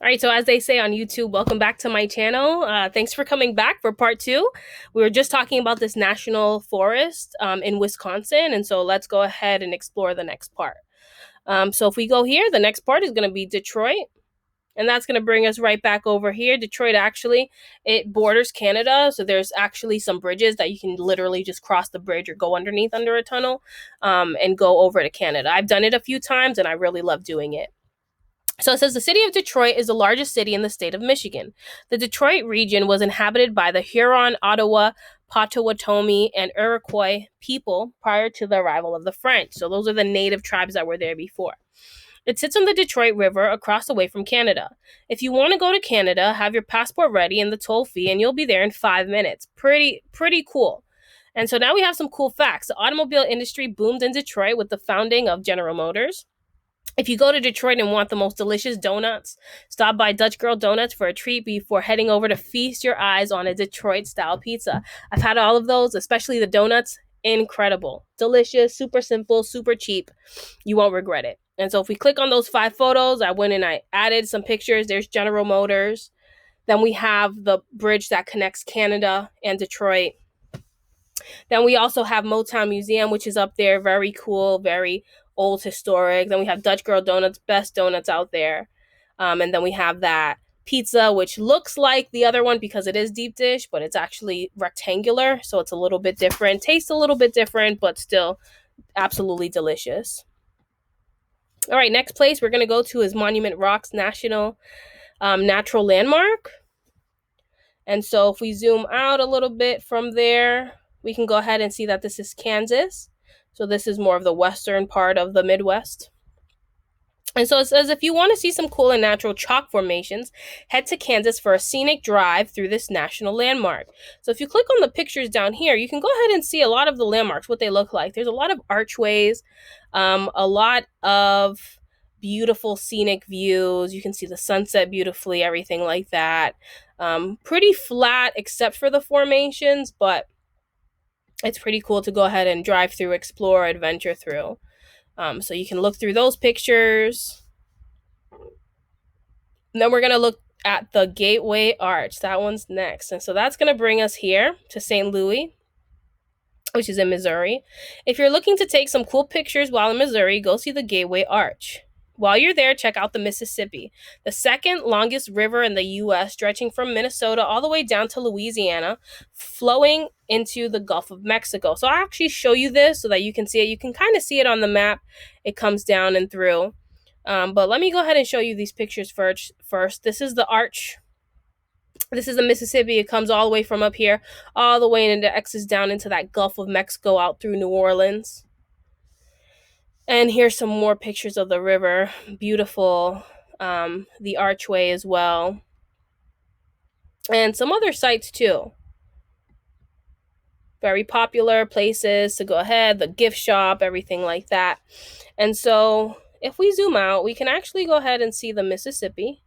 All right, so as they say on YouTube, welcome back to my channel. Thanks for coming back for part two. We were just talking about this national forest in Wisconsin, and so let's go ahead and explore the next part. So if we go here, the next part is going to be Detroit, and that's going to bring us right back over here. Detroit actually, it borders Canada, so there's actually some bridges that you can literally just cross the bridge or go underneath under a tunnel and go over to Canada. I've done it a few times, and I really love doing it. So it says the city of Detroit is the largest city in the state of Michigan. The Detroit region was inhabited by the Huron, Ottawa, Potawatomi, and Iroquois people prior to the arrival of the French. So those are the native tribes that were there before. It sits on the Detroit River across the way from Canada. If you want to go to Canada, have your passport ready and the toll fee, and you'll be there in 5 minutes. Pretty cool. And so now we have some cool facts. The automobile industry boomed in Detroit with the founding of General Motors. If you go to Detroit and want the most delicious donuts, stop by Dutch Girl Donuts for a treat before heading over to feast your eyes on a Detroit style pizza. I've had all of those, especially the donuts. Incredible. Delicious, super simple, super cheap. You won't regret it. And so if we click on those 5 photos, I went and I added some pictures. There's General Motors. Then we have the bridge that connects Canada and Detroit. Then we also have Motown Museum, which is up there. Very cool, very old historic. Then we have Dutch Girl Donuts, best donuts out there. And then we have that pizza, which looks like the other one because it is deep dish, but it's actually rectangular. So it's a little bit different. Tastes a little bit different, but still absolutely delicious. All right, next place we're going to go to is Monument Rocks National Natural Landmark. And so if we zoom out a little bit from there, we can go ahead and see that this is Kansas. So this is more of the western part of the Midwest. And so it says if you want to see some cool and natural chalk formations, head to Kansas for a scenic drive through this national landmark. So if you click on the pictures down here, you can go ahead and see a lot of the landmarks, what they look like. There's a lot of archways, a lot of beautiful scenic views. You can see the sunset beautifully, everything like that. Pretty flat except for the formations, but it's pretty cool to go ahead and drive through, explore, adventure through. So you can look through those pictures. And then we're going to look at the Gateway Arch. That one's next. And so that's going to bring us here to St. Louis, which is in Missouri. If you're looking to take some cool pictures while in Missouri, go see the Gateway Arch. While you're there, check out the Mississippi, the second longest river in the U.S., stretching from Minnesota all the way down to Louisiana, flowing into the Gulf of Mexico. So I'll actually show you this so that you can see it. You can kind of see it on the map. It comes down and through. But let me go ahead and show you these pictures first. This is the arch. This is the Mississippi. It comes all the way from up here, all the way, and it exits down into that Gulf of Mexico out through New Orleans. And here's some more pictures of the river. Beautiful. The archway as well. And some other sites too. Very popular places to go ahead, the gift shop, everything like that. And so if we zoom out, we can actually go ahead and see the Mississippi.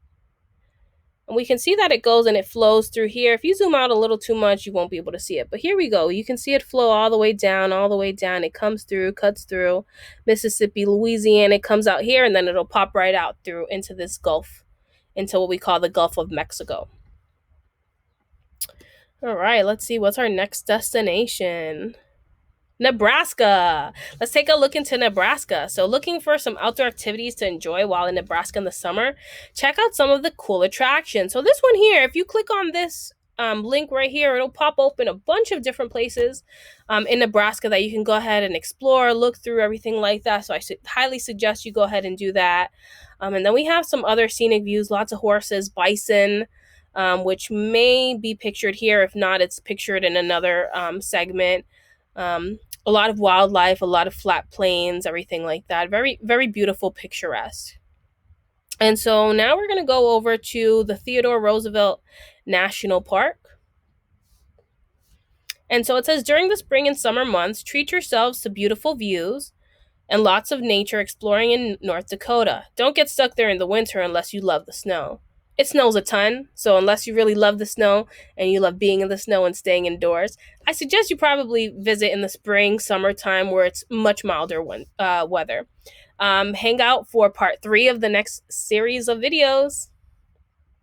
And we can see that it goes and it flows through here. If you zoom out a little too much, you won't be able to see it. But here we go. You can see it flow all the way down, all the way down. It comes through, cuts through Mississippi, Louisiana. It comes out here, and then it'll pop right out through into this Gulf, into what we call the Gulf of Mexico. All right, let's see. What's our next destination? Nebraska. Let's take a look into Nebraska. So looking for some outdoor activities to enjoy while in Nebraska in the summer, check out some of the cool attractions. So this one here, if you click on this link right here, it'll pop open a bunch of different places in Nebraska that you can go ahead and explore, look through, everything like that. So I highly suggest you go ahead and do that. And then we have some other scenic views, lots of horses, bison, which may be pictured here. If not, it's pictured in another segment. A lot of wildlife, a lot of flat plains, everything like that. Very, very beautiful, picturesque. And so now we're going to go over to the Theodore Roosevelt National Park. And so it says, during the spring and summer months, treat yourselves to beautiful views and lots of nature exploring in North Dakota. Don't get stuck there in the winter unless you love the snow. It snows a ton, so unless you really love the snow and you love being in the snow and staying indoors, I suggest you probably visit in the spring, summertime, where it's much milder weather. Hang out for part 3 of the next series of videos.